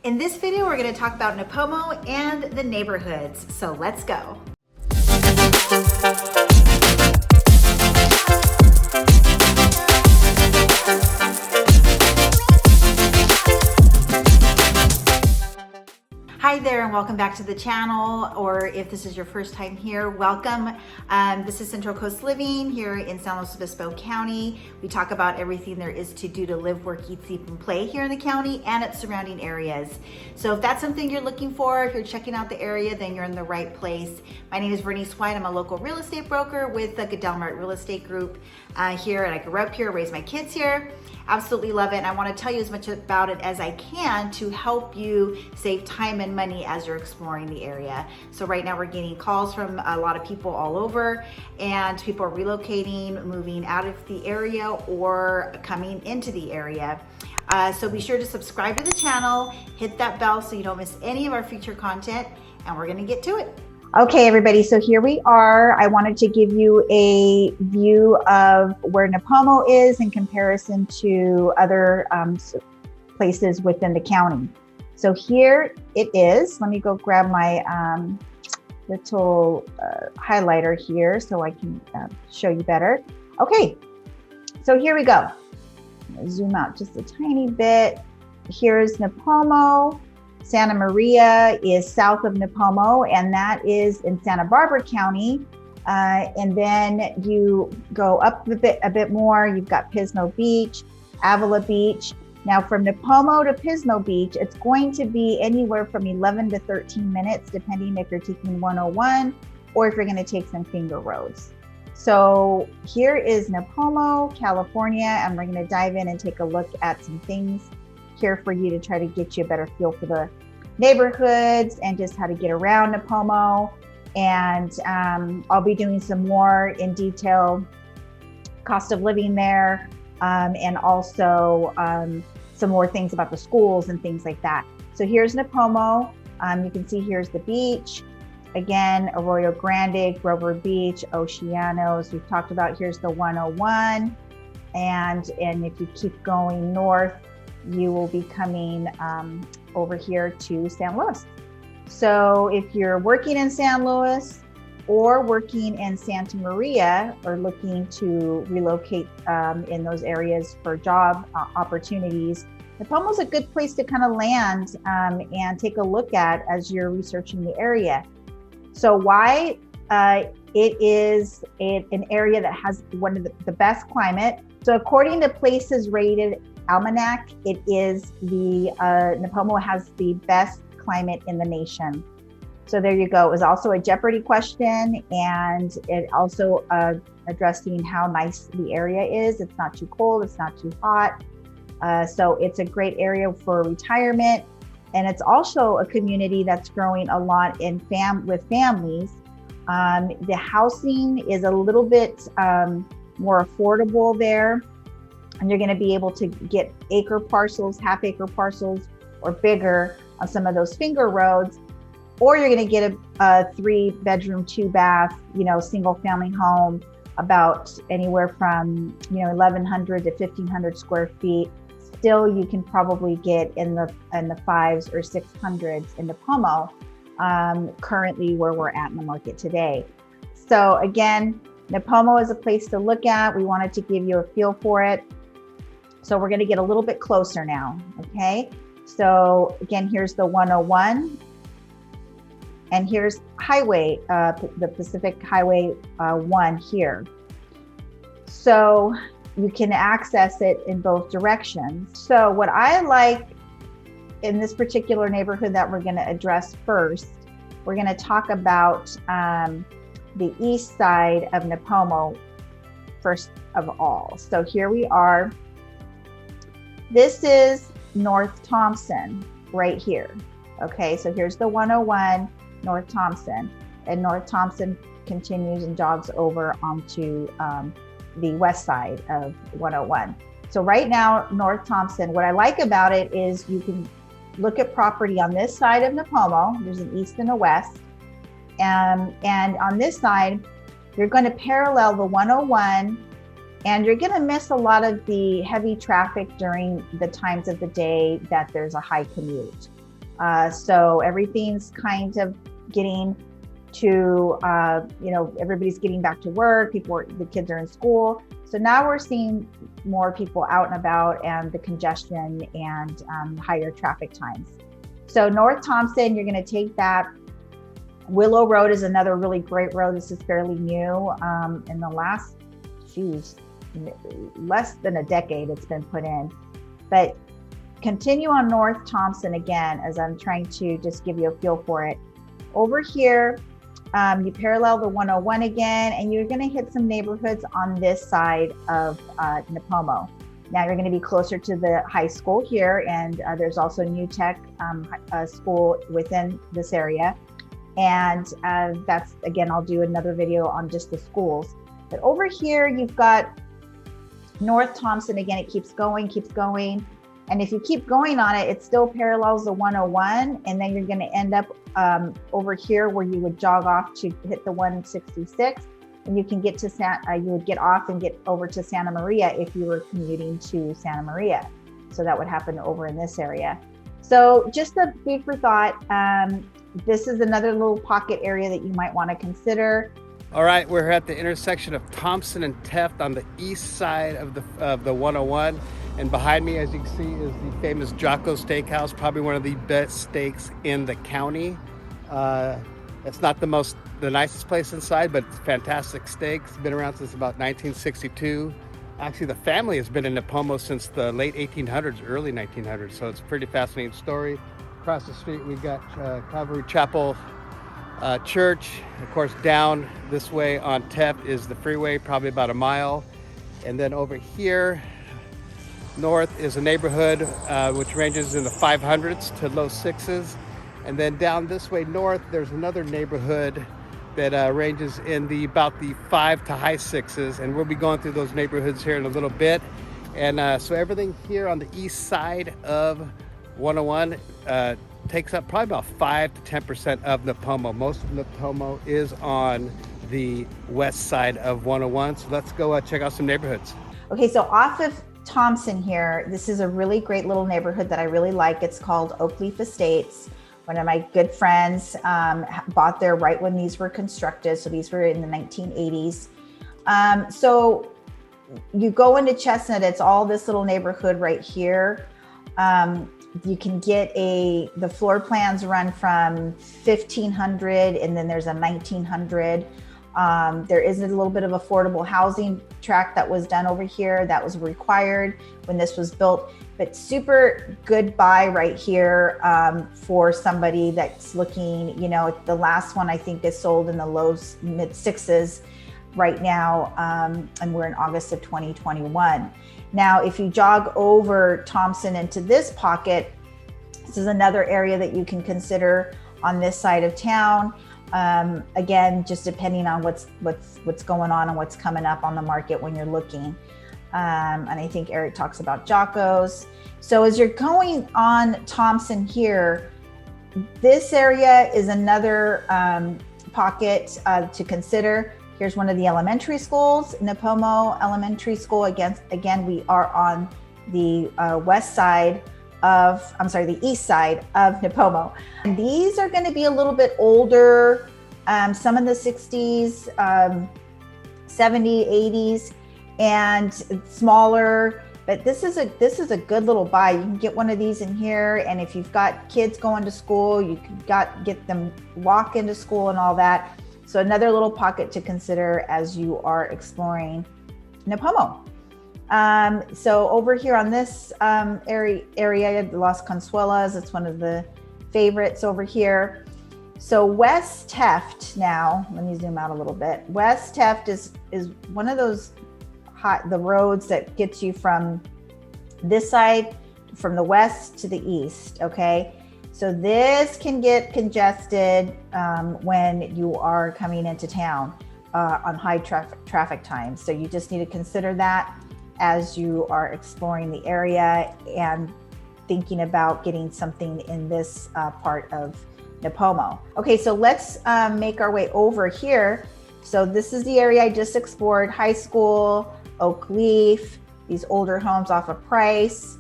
In this video, we're going to talk about Nipomo and the neighborhoods. So let's go. Hi there and welcome back to the channel, or if this is your first time here, welcome. This is Central Coast Living here in San Luis Obispo County. We talk about everything there is to do to live, work, eat, sleep, and play here in the county and its surrounding areas. So if that's something you're looking for, if you're checking out the area, then you're in the right place. My name is Verenice White. I'm a local real estate broker with the Delmart Real Estate Group here, and I grew up here, raised my kids here. Absolutely love it, and I want to tell you as much about it as I can to help you save time and money as you're exploring the area. So right now we're getting calls from a lot of people all over, and people are relocating, moving out of the area or coming into the area. So be sure to subscribe to the channel, hit that bell so you don't miss any of our future content, and we're gonna get to it. Okay, everybody, so here we are. I wanted to give you a view of where Nipomo is in comparison to other places within the county. So here it is. Let me go grab my little highlighter here so I can show you better. Okay, so here we go. Zoom out just a tiny bit. Here's Nipomo. Santa Maria is south of Nipomo, and that is in Santa Barbara County. And then you go up a bit more, you've got Pismo Beach, Avila Beach. Now from Nipomo to Pismo Beach, it's going to be anywhere from 11 to 13 minutes, depending if you're taking 101 or if you're gonna take some finger roads. So here is Nipomo, California, and we're gonna dive in and take a look at some things here for you to try to get you a better feel for the neighborhoods and just how to get around Nipomo. And I'll be doing some more in detail cost of living there, and also some more things about the schools and things like that. So here's Nipomo. You can see here's the beach. Again, Arroyo Grande, Grover Beach, Oceanos. We've talked about here's the 101. And if you keep going north, you will be coming over here to San Luis. So if you're working in San Luis or working in Santa Maria or looking to relocate in those areas for job opportunities, Nipomo is a good place to kind of land and take a look at as you're researching the area. So why? It is an area that has one of the best climate. So according to Places Rated Almanac, it is Nipomo has the best climate in the nation. So there you go. It was also a Jeopardy question, and it also addressing how nice the area is. It's not too cold, it's not too hot. So it's a great area for retirement. And it's also a community that's growing a lot with families. The housing is a little bit more affordable there. And you're going to be able to get acre parcels, half-acre parcels, or bigger on some of those finger roads, or you're going to get a 3-bedroom, 2-bath, single-family home, about anywhere from 1,100 to 1,500 square feet. Still, you can probably get in the 5s or 600s in Nipomo, currently where we're at in the market today. So again, Nipomo is a place to look at. We wanted to give you a feel for it. So we're going to get a little bit closer now, okay? So again, here's the 101, and here's highway, the Pacific Highway 1 here. So you can access it in both directions. So what I like in this particular neighborhood that we're going to address first, we're going to talk about the east side of Nipomo first of all. So here we are. This is North Thompson right here. Okay, so here's the 101, North Thompson, and North Thompson continues and jogs over onto the west side of 101. So right now, North Thompson, what I like about it is you can look at property on this side of Nipomo. There's an east and a west. And on this side, you're going to parallel the 101, and you're going to miss a lot of the heavy traffic during the times of the day that there's a high commute. So everything's kind of getting to, everybody's getting back to work, the kids are in school. So now we're seeing more people out and about, and the congestion and higher traffic times. So North Thompson, you're gonna take that. Willow Road is another really great road. This is fairly new. In the last, less than a decade it's been put in. But continue on North Thompson again, as I'm trying to just give you a feel for it. Over here, you parallel the 101 again, and you're gonna hit some neighborhoods on this side of Nipomo. Now you're gonna be closer to the high school here, and there's also a New Tech school within this area. And that's, again, I'll do another video on just the schools. But over here, you've got North Thompson. Again, it keeps going. And if you keep going on it, it still parallels the 101. And then you're gonna end up over here where you would jog off to hit the 166. And you can get to, you would get off and get over to Santa Maria if you were commuting to Santa Maria. So that would happen over in this area. So just a food for thought. This is another little pocket area that you might want to consider. All right, we're at the intersection of Thompson and Teft on the east side of the 101. And behind me, as you can see, is the famous Jocko Steakhouse, probably one of the best steaks in the county. It's not the nicest place inside, but it's fantastic steaks. It's been around since about 1962. Actually, the family has been in Nipomo since the late 1800s, early 1900s. So it's a pretty fascinating story. Across the street, we've got Calvary Chapel Church. Of course, down this way on Teft is the freeway, probably about a mile. And then over here, north is a neighborhood which ranges in the 500s to low 6s. And then down this way north, there's another neighborhood that ranges in about the 5 to high 6s. And we'll be going through those neighborhoods here in a little bit. And so everything here on the east side of 101 takes up probably about 5 to 10% of Nipomo. Most of Nipomo is on the west side of 101. So let's go check out some neighborhoods. Okay, so off of Thompson here, this is a really great little neighborhood that I really like. It's called Oakleaf Estates. One of my good friends bought there right when these were constructed. So these were in the 1980s. So you go into Chestnut, it's all this little neighborhood right here. You can get the floor plans run from 1500, and then there's a 1900. There is a little bit of affordable housing tract that was done over here that was required when this was built, but super good buy right here for somebody that's looking, the last one I think is sold in the low mid 6s right now, and we're in August of 2021. Now, if you jog over Thompson into this pocket, this is another area that you can consider on this side of town. Again, just depending on what's going on and what's coming up on the market when you're looking. And I think Erich talks about Jocko's. So as you're going on Thompson here, this area is another pocket to consider. Here's one of the elementary schools, Nipomo Elementary School. Again, we are on the the east side of Nipomo. And these are going to be a little bit older, some in the 60s, 70s, 80s, and smaller. But this is a good little buy. You can get one of these in here, and if you've got kids going to school, you can get them walk into school and all that. So another little pocket to consider as you are exploring Nipomo. So over here on this area, Las Consuelas, it's one of the favorites over here. So West Teft now, let me zoom out a little bit. West Teft is one of those the roads that gets you from this side, from the west to the east, okay? So this can get congested when you are coming into town on high traffic times. So you just need to consider that as you are exploring the area and thinking about getting something in this part of Nipomo. Okay, so let's make our way over here. So this is the area I just explored: high school, Oakleaf, these older homes off of Price,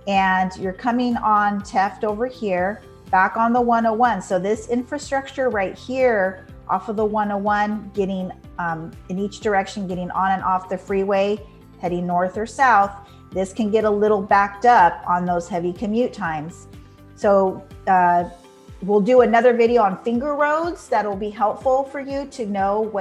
and you're coming on Teft over here. back on the 101. So this infrastructure right here off of the 101, getting in each direction, getting on and off the freeway, heading north or south, this can get a little backed up on those heavy commute times. So we'll do another video on finger roads that'll be helpful for you to know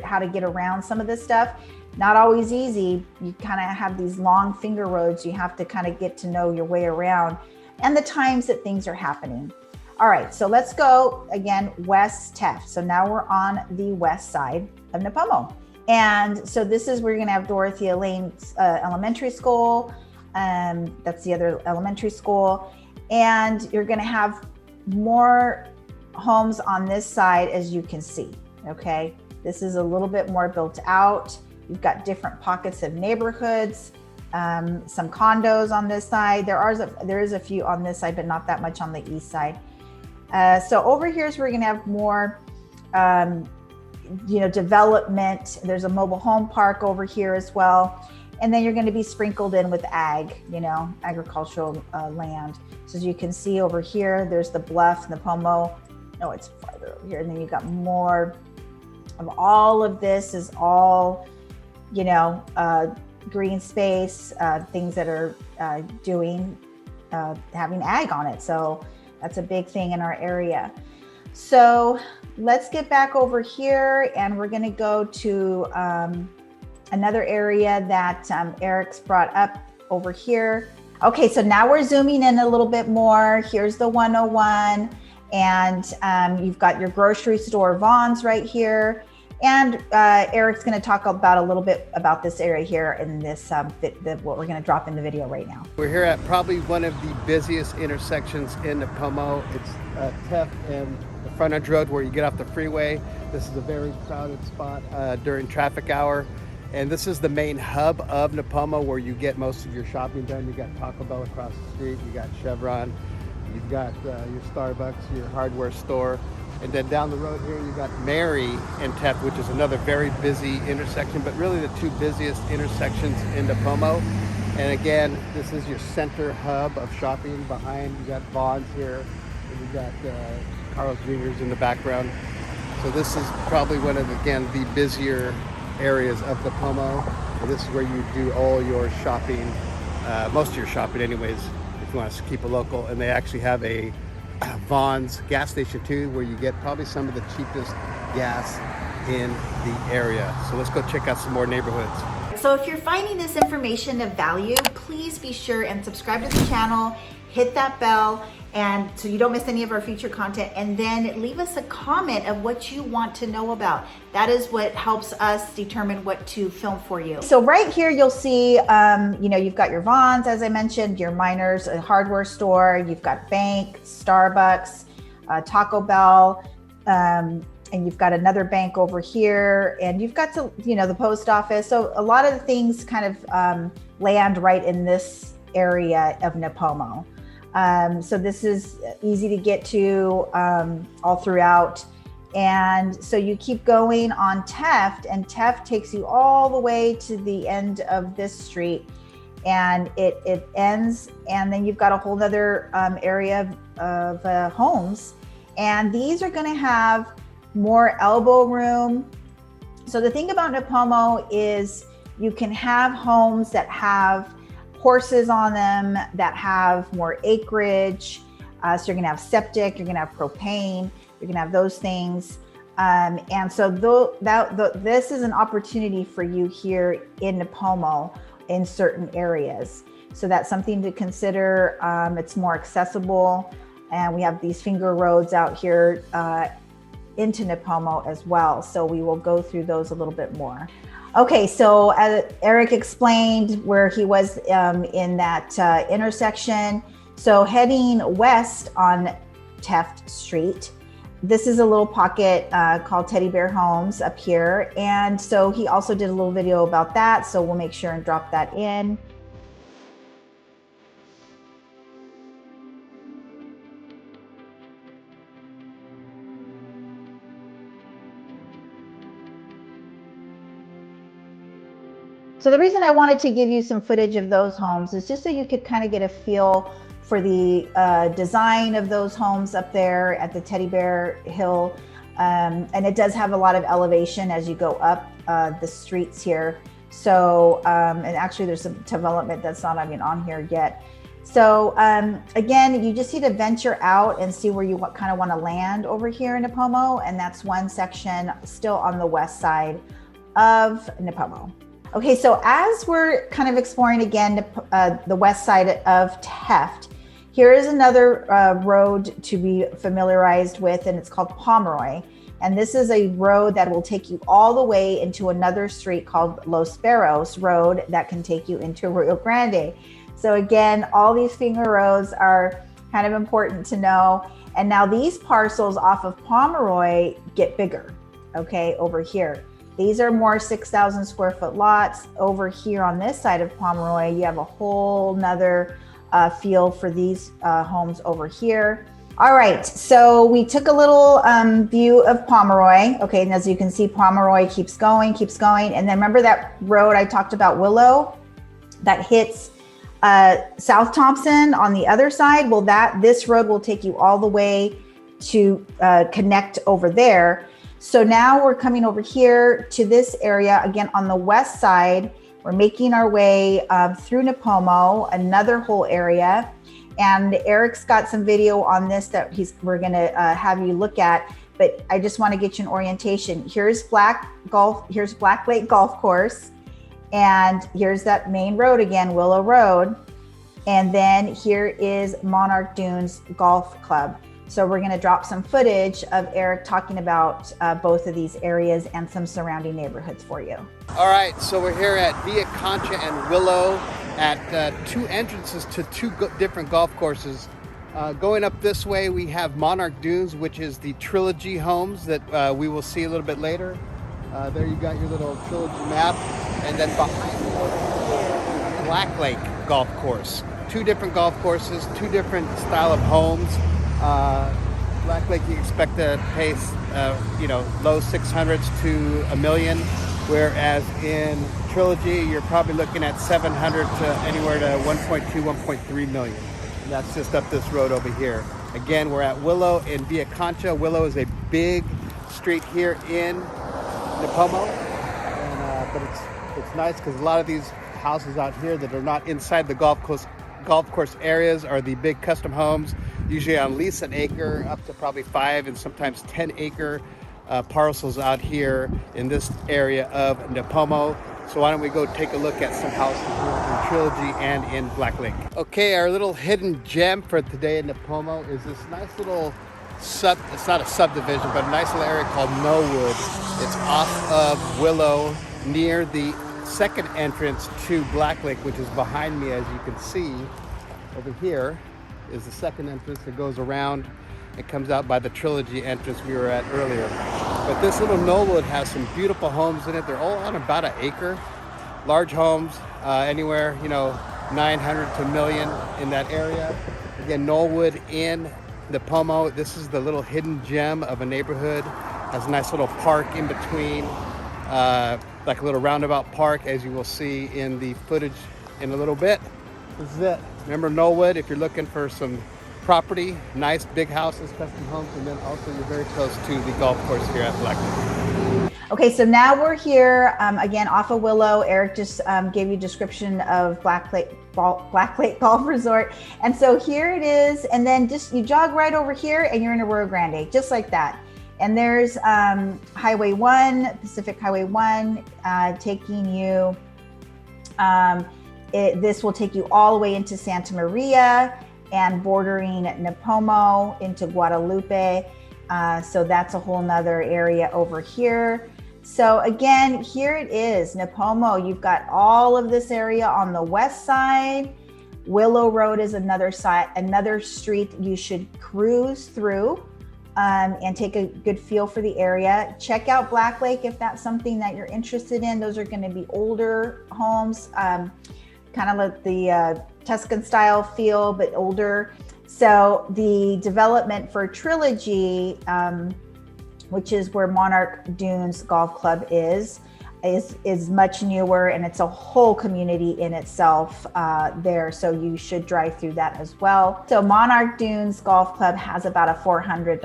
how to get around some of this stuff. Not always easy. You kind of have these long finger roads. You have to kind of get to know your way around and the times that things are happening. All right, so let's go again, West Taft. So now we're on the west side of Nipomo. And so this is where you're gonna have Dorothea Lane's elementary school. That's the other elementary school. And you're gonna have more homes on this side, as you can see, okay? This is a little bit more built out. You've got different pockets of neighborhoods, some condos on this side. There is a few on this side, but not that much on the east side. So over here is where we're gonna have more, development. There's a mobile home park over here as well. And then you're gonna be sprinkled in with agricultural land. So as you can see over here, there's the bluff, Nipomo. No, it's farther over here. And then you've got more of all of this is all, green space, things that are having ag on it. So that's a big thing in our area. So let's get back over here and we're gonna go to another area that Erich's brought up over here. Okay, so now we're zooming in a little bit more. Here's the 101 and you've got your grocery store, Vaughn's right here. And Erich's gonna talk about a little bit about this area here in this, what we're gonna drop in the video right now. We're here at probably one of the busiest intersections in Nipomo. It's Taft and the frontage road where you get off the freeway. This is a very crowded spot during traffic hour. And this is the main hub of Nipomo where you get most of your shopping done. You got Taco Bell across the street, you got Chevron, you've got your Starbucks, your hardware store. And then down the road here, you got Mary and Taft, which is another very busy intersection, but really the two busiest intersections in Nipomo. And again, this is your center hub of shopping. Behind, you got Vaughn's here, and you got Carl's Jr.'s in the background. So this is probably one of, again, the busier areas of Nipomo. And this is where you do all your shopping, most of your shopping anyways, if you want to keep it local. And they actually have a Vaughn's gas station too, where you get probably some of the cheapest gas in the area. So let's go check out some more neighborhoods. So if you're finding this information of value, please be sure and subscribe to the channel, hit that bell, and so you don't miss any of our future content, and then leave us a comment of what you want to know about. That is what helps us determine what to film for you. So right here, you'll see, you've got your Vaughn's, as I mentioned, your Miners, a hardware store, you've got bank, Starbucks, Taco Bell, and you've got another bank over here, and you've got the post office. So a lot of the things kind of land right in this area of Nipomo. So this is easy to get to all throughout. And so you keep going on Taft, and Taft takes you all the way to the end of this street, and it ends, and then you've got a whole other area of homes. And these are gonna have more elbow room. So the thing about Nipomo is you can have homes that have horses on them, that have more acreage. So you're gonna have septic, you're gonna have propane, you're gonna have those things. And so this is an opportunity for you here in Nipomo in certain areas. So that's something to consider. It's more accessible. And we have these finger roads out here into Nipomo as well. So we will go through those a little bit more. Okay, so as Erich explained where he was in that intersection. So heading west on Taft Street, this is a little pocket called Teddy Bear Homes up here. And so he also did a little video about that. So we'll make sure and drop that in. So the reason I wanted to give you some footage of those homes is just so you could kind of get a feel for the design of those homes up there at the Teddy Bear Hill. And it does have a lot of elevation as you go up the streets here. So, and actually there's some development that's not even on here yet. So again, you just need to venture out and see where you kind of want to land over here in Nipomo. And that's one section still on the west side of Nipomo. Okay, so as we're kind of exploring again the west side of Teft, here is another road to be familiarized with, and it's called Pomeroy. And this is a road that will take you all the way into another street called Los Barros Road that can take you into Rio Grande. So again, all these finger roads are kind of important to know. And now these parcels off of Pomeroy get bigger, okay, over here. These are more 6,000 square foot lots. Over here on this side of Pomeroy, you have a whole nother field for these homes over here. All right, so we took a little view of Pomeroy. Okay, and as you can see, Pomeroy keeps going. And then remember that road I talked about, Willow, that hits South Thompson on the other side? Well, this road will take you all the way to connect over there. So now we're coming over here to this area, again, on the west side. We're making our way through Nipomo, another whole area. And Erich's got some video on this that we're gonna have you look at, but I just wanna get you an orientation. Here's Black Lake Golf Course, and here's that main road again, Willow Road. And then here is Monarch Dunes Golf Club. So we're gonna drop some footage of Erich talking about both of these areas and some surrounding neighborhoods for you. All right, so we're here at Villa Concha and Willow at two entrances to two different golf courses. Going up this way, we have Monarch Dunes, which is the Trilogy homes that we will see a little bit later. There you got your little Trilogy map. And then behind you over here, Black Lake Golf Course. Two different golf courses, two different style of homes. Black Lake, you expect to pay, low 600s to $1 million, whereas in Trilogy, you're probably looking at 700 to anywhere to 1.2, 1.3 million. And that's just up this road over here. Again, we're at Willow in Villa Concha. Willow is a big street here in Nipomo, and but it's nice because a lot of these houses out here that are not inside the golf course areas are the big custom homes, usually on lease an acre up to probably 5 and sometimes 10 acre parcels out here in this area of Nipomo. So why don't we go take a look at some houses here in Trilogy and in Black Lake. Okay, our little hidden gem for today in Nipomo is this nice little it's not a subdivision, but a nice little area called Knollwood. It's off of Willow near the second entrance to Black Lake, which is behind me. As you can see over here is the second entrance that goes around. It comes out by the Trilogy entrance we were at earlier. But this little Knollwood has some beautiful homes in it. They're all on about an acre. Large homes, anywhere, 900 to $1 million in that area. Again, Knollwood in Nipomo. This is the little hidden gem of a neighborhood. Has a nice little park in between, like a little roundabout park, as you will see in the footage in a little bit. This is it. Remember Knollwood, if you're looking for some property, nice big houses, custom homes, and then also you're very close to the golf course here at Black Lake. Okay, so now we're here again off of Willow. Erich just gave you a description of Black Lake Golf Resort, and so here it is. And then just you jog right over here, and you're in Rio Grande, just like that. And there's Highway 1, Pacific Highway 1, taking you. This will take you all the way into Santa Maria and bordering Nipomo into Guadalupe. So that's a whole nother area over here. So again, here it is, Nipomo. You've got all of this area on the west side. Willow Road is another street you should cruise through and take a good feel for the area. Check out Black Lake if that's something that you're interested in. Those are going to be older homes, kind of like the Tuscan style feel, but older. So the development for Trilogy, which is where Monarch Dunes Golf Club is is much newer, and it's a whole community in itself there. So you should drive through that as well. So Monarch Dunes Golf Club has about a $400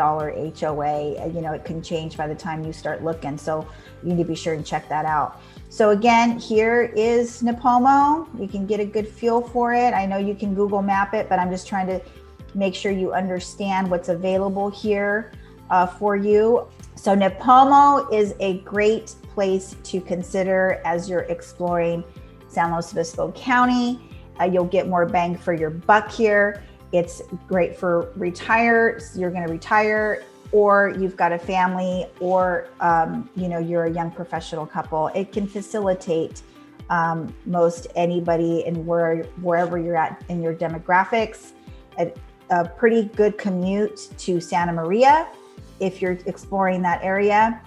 HOA. You know, it can change by the time you start looking. So you need to be sure and check that out. So again, here is Nipomo. You can get a good feel for it. I know you can Google map it, but I'm just trying to make sure you understand what's available here for you. So Nipomo is a great place to consider as you're exploring San Luis Obispo County. You'll get more bang for your buck here. It's great for you're going to retire, or you've got a family, or you know, you're a young professional couple. It can facilitate most anybody and wherever you're at in your demographics. A pretty good commute to Santa Maria if you're exploring that area,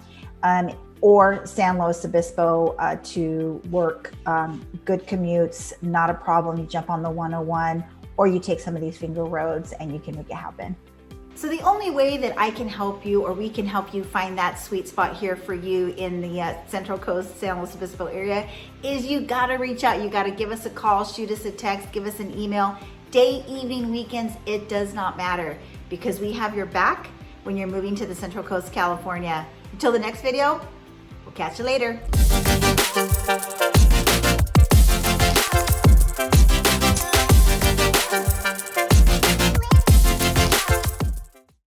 or San Luis Obispo to work. Good commutes, not a problem. You jump on the 101, or you take some of these finger roads and you can make it happen. So the only way that I can help you, or we can help you find that sweet spot here for you in the Central Coast, San Luis Obispo area, is you gotta reach out. You gotta give us a call, shoot us a text, give us an email. Day, evening, weekends, it does not matter, because we have your back when you're moving to the Central Coast, California. Until the next video, we'll catch you later.